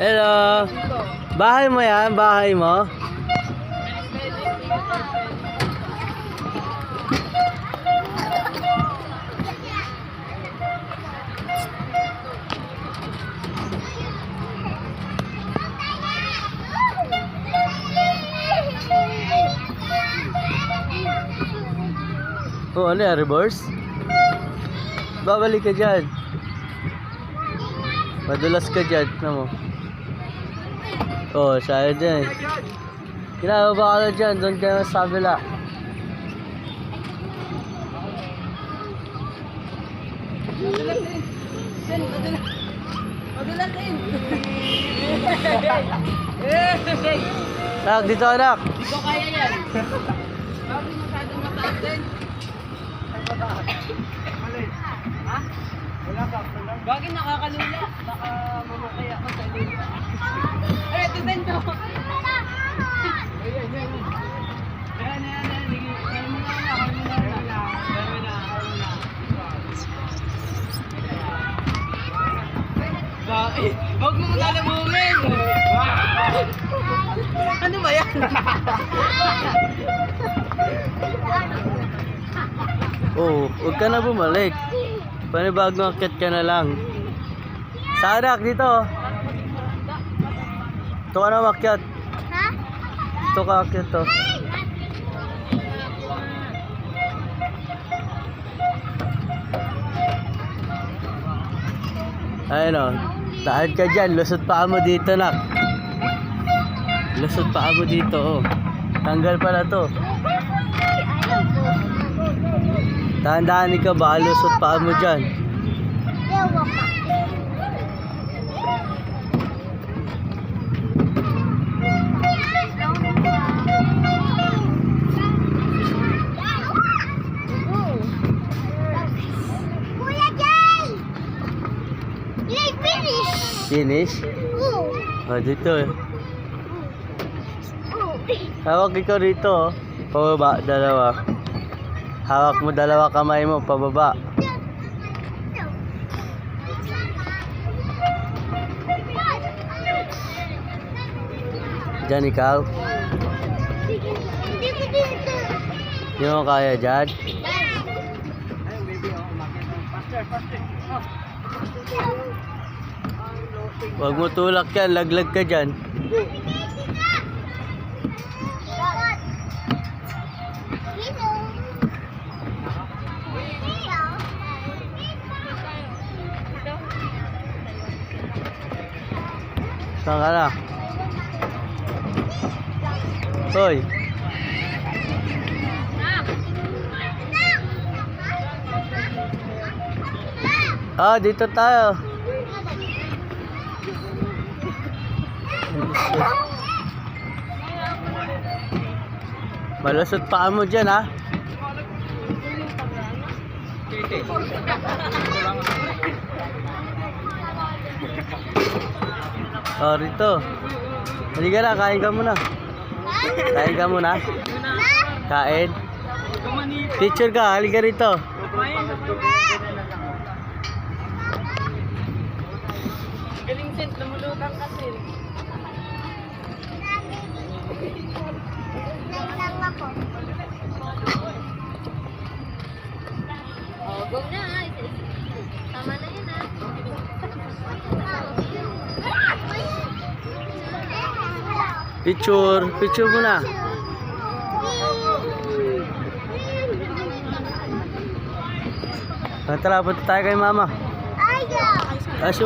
Hello. Bahay mo yan? Bahay mo? Oh, ano yan? Reverse? Babalik ka dyan. Madulas ka dyan. Ano mo? Oh, sayang dyan. Kinababa ka na dyan. Doon ka naman sa kabila. Anak, dito anak. Hindi ko kaya yan. Bakit masyadong mataas din? Ha? Bakit nakakalula? Baka mamatay ako sa lula. Ay, ito din to. Bakit? Huwag mo magalamumin! Ano ba yan? Oh, huwag ka na bumalik. Panibagong akit ka na lang. Sarak, dito. Ito ka na makyat. Ha? Ito ka akyat to. Ayun o. Tahan ka dyan. Lusot pa mo dito, nak. Lusot pa mo dito, oh. Tanggal pala to. Dahan-dahan ka, baka lusot pa mo dyan. Ewa pa. Kuya Jay! You finish! Finish? Oh. O, dito eh. Oh. Hawak ikaw rito, oh. Pababa, dalawa. Hawak mo dalawa kamay mo, pababa. Diyan ikaw. Hindi ko dito. Hindi mo kaya dyan. Huwag mo tulak yan, laglag ka dyan. Saan ka na? Hoy. Ah, dito tayo. Malusot pa mo dyan, ha? Oh, rito. Halika na, kain ka muna. Kain ka muna. Kain. Teacher ka, halika rito. Galing Sint, lumulutang kasi. Lang ako. Oh, go na. Tama na yun ah. Picture, picture muna. Tara, punta tayo kay mama. Ayaw. Asyo.